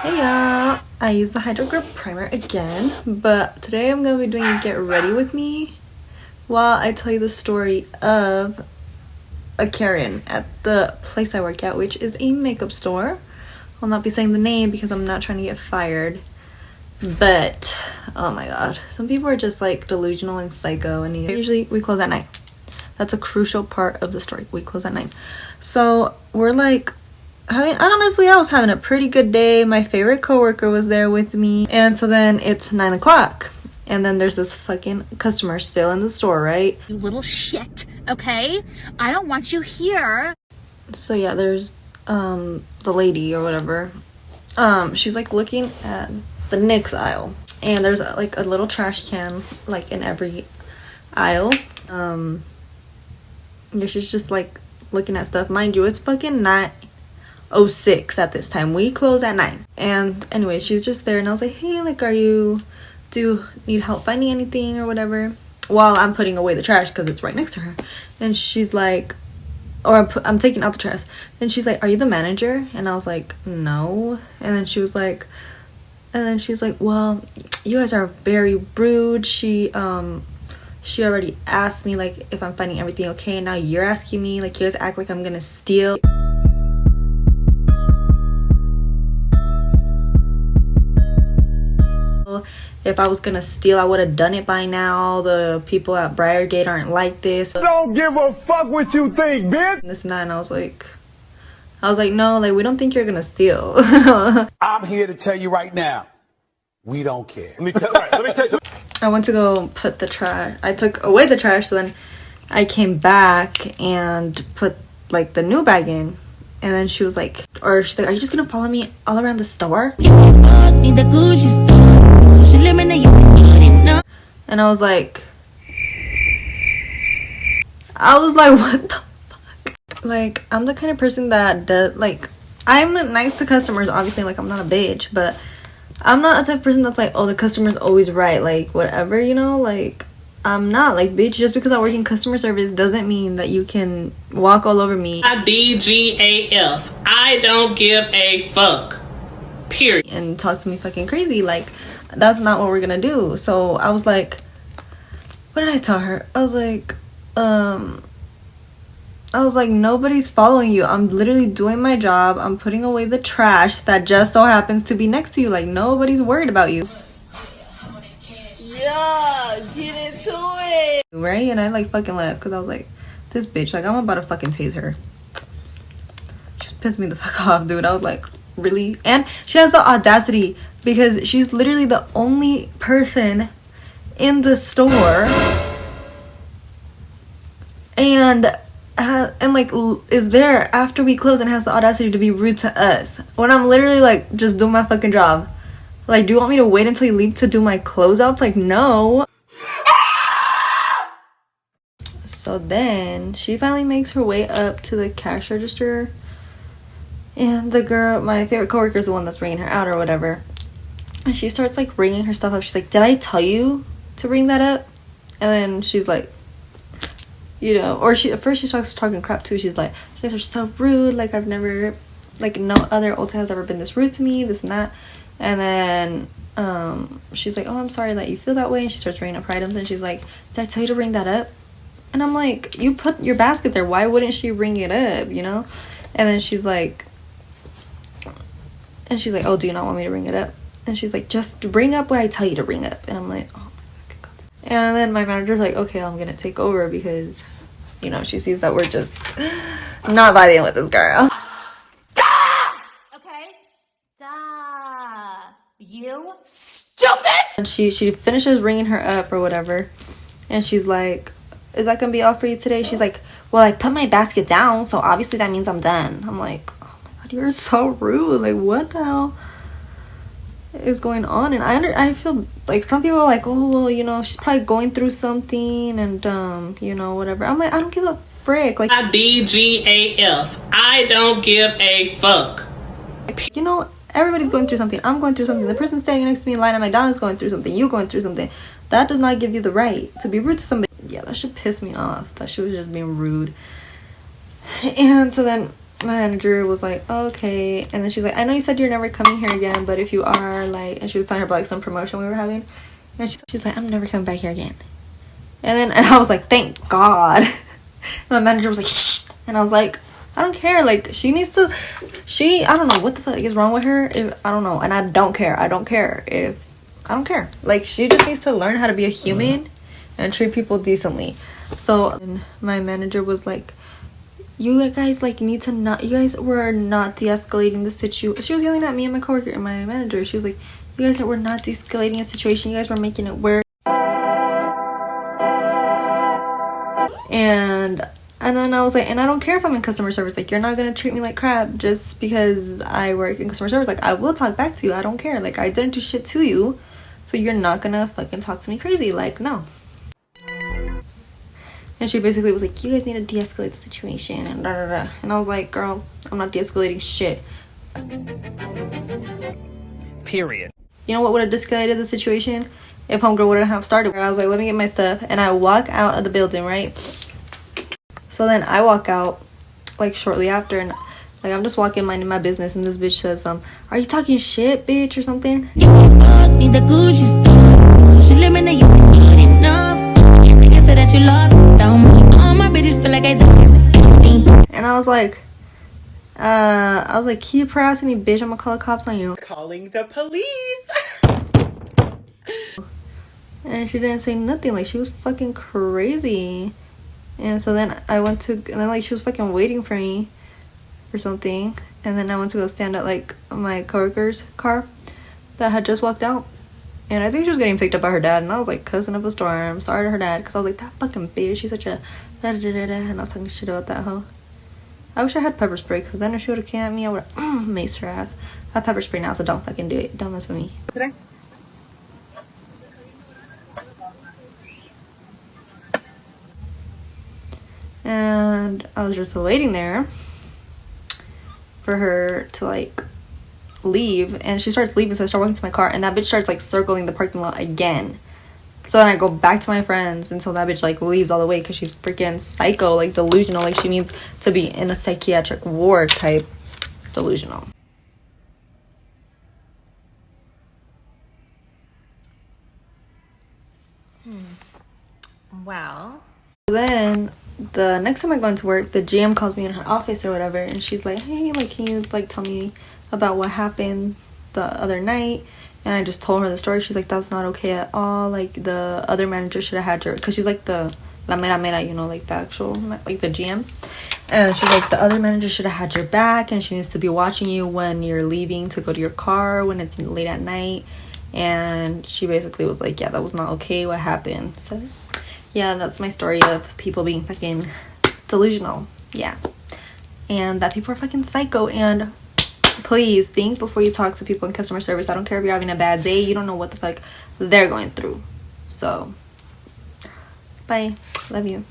Hey y'all, I used the Hydro Grip primer again, but today I'm going to be doing a get ready with me while I tell you the story of a Karen at the place I work at, which is a makeup store. I'll not be saying the name because I'm not trying to get fired, but oh my god, some people are just like delusional and psycho, and usually we close at 9. That's a crucial part of the story. We close at 9. So we're like, honestly, I was having a pretty good day. My favorite coworker was there with me, and so then it's 9 o'clock, and then there's this fucking customer still in the store, right? You little shit, okay? I don't want you here. So yeah, there's the lady or whatever. She's like looking at the NYX aisle, and there's like a little trash can like in every aisle. Yeah, she's just like looking at stuff. Mind you, it's fucking 9:06 at this time. We close at 9. And anyway, she's just there, and I was like, hey, like, do you need help finding anything or whatever, while I'm putting away the trash because it's right next to her. And she's like, or I'm taking out the trash, and she's like, are you the manager? And I was like, no. And then she's like, well, you guys are very rude. She already asked me like if I'm finding everything okay, and now you're asking me, like, you guys act like I'm gonna steal. If I was gonna steal, I would have done it by now. The people at Briargate aren't like this. Don't give a fuck what you think, bitch. This and that, and I was like, no, like, we don't think you're gonna steal. I'm here to tell you right now, we don't care. Let me tell you. I went to go put the trash. I took away the trash, so then I came back and put like the new bag in. And then she's like, are you just gonna follow me all around the store? And I was like, what the fuck? Like, I'm the kind of person that does, like, I'm nice to customers, obviously, like, I'm not a bitch, but I'm not a type of person that's like, oh, the customer's always right, like, whatever, you know, like, I'm not, like, bitch, just because I work in customer service doesn't mean that you can walk all over me. DGAF. I don't give a fuck. Period. And talk to me fucking crazy. Like, that's not what we're gonna do. So I was like, what did I tell her? I was like, nobody's following you. I'm literally doing my job. I'm putting away the trash that just so happens to be next to you. Like, nobody's worried about you. Yeah, get into it. Right? And I like fucking left because I was like, this bitch, like, I'm about to fucking tase her. She just pissed me the fuck off, dude. I was like, really? And she has the audacity, because she's literally the only person in the store, and like is there after we close and has the audacity to be rude to us when I'm literally like just doing my fucking job. Like, do you want me to wait until you leave to do my closeouts? Like, no. So then she finally makes her way up to the cash register, and the girl, my favorite coworker, is the one that's ringing her out or whatever, and she starts like ringing her stuff up. She's like, did I tell you to ring that up? And then she's like, you know, or at first she starts talking crap too. She's like, you guys are so rude, like, I've never, like, no other Ulta has ever been this rude to me, this and that. And then she's like, oh, I'm sorry that you feel that way. And she starts ringing up her items, and she's like, did I tell you to ring that up? And I'm like, you put your basket there, why wouldn't she ring it up, you know? And then she's like, oh, do you not want me to ring it up? And she's like, just bring up what I tell you to ring up. And I'm like, oh my god. And then my manager's like, okay, I'm gonna take over, because, you know, she sees that we're just not vibing with this girl. You stupid! And she finishes ringing her up or whatever, and she's like, is that gonna be all for you today? She's like, well, I put my basket down, so obviously that means I'm done. I'm like, oh my god, you're so rude. Like, what the hell is going on? And I feel like some people are like, oh, well, you know, she's probably going through something, and you know, whatever. I'm like, I don't give a frick. Like, DGAF. I don't give a fuck. you know, everybody's going through something. I'm going through something. The person standing next to me in line at McDonald's going through something. You going through something. That does not give you the right to be rude to somebody. Yeah, that should piss me off. That shit was just being rude. And so then my manager was like, oh, okay. And then she's like, I know you said you're never coming here again, but if you are, like, and she was telling her about like some promotion we were having, and she's like, I'm never coming back here again. And then I was like, thank God. And my manager was like, shh. And I was like, I don't care. Like, she needs to, I don't know what the fuck is wrong with her. I don't know. And I don't care. I don't care. Like, she just needs to learn how to be a human and treat people decently. So, and my manager was like, you guys, like, need to not, you guys were not de-escalating the situation. She was yelling at me and my coworker and my manager. She was like, you guys were not de-escalating a situation. You guys were making it worse. And then I was like, and I don't care if I'm in customer service. Like, you're not gonna treat me like crap just because I work in customer service. Like, I will talk back to you. I don't care. Like, I didn't do shit to you, so you're not gonna fucking talk to me crazy. Like, no. And she basically was like, you guys need to de-escalate the situation, and da da da. And I was like, girl, I'm not de-escalating shit. Period. You know what would have de-escalated the situation? If homegirl wouldn't have started. I was like, let me get my stuff. And I walk out of the building, right? So then I walk out, like, shortly after. And, like, I'm just walking, minding my business. And this bitch says, are you talking shit, bitch, or something? And I was like, keep harassing me, bitch. I'm gonna call the cops on you. Calling the police. And she didn't say nothing. Like, she was fucking crazy. And so then I went to, and then, like, she was fucking waiting for me or something. And then I went to go stand at, like, my coworker's car that had just walked out. And I think she was getting picked up by her dad. And I was like, cussing up a storm. Sorry to her dad. Because I was like, that fucking bitch. She's such a da-da-da-da-da. And I was talking shit about that hoe. I wish I had pepper spray. Because then if she would have came at me, I would have maced her ass. I have pepper spray now, so don't fucking do it. Don't mess with me. Today? And I was just waiting there for her to, like, leave. And she starts leaving, so I start walking to my car. And that bitch starts, like, circling the parking lot again. So then I go back to my friends until that bitch, like, leaves all the way. Because she's freaking psycho, like, delusional. Like, she needs to be in a psychiatric ward type delusional. Wow. Then the next time I go into work, the GM calls me in her office or whatever, and she's like, hey, like, can you, like, tell me about what happened the other night? And I just told her the story. She's like, that's not okay at all. Like, the other manager should have had your, because she's like the la mera mera, you know, like the actual, like the GM. And she's like, the other manager should have had your back, and she needs to be watching you when you're leaving to go to your car when it's late at night. And she basically was like, yeah, that was not okay what happened. So yeah, that's my story of people being fucking delusional. Yeah. And that people are fucking psycho. And please think before you talk to people in customer service. I don't care if you're having a bad day. You don't know what the fuck they're going through. So, bye. Love you.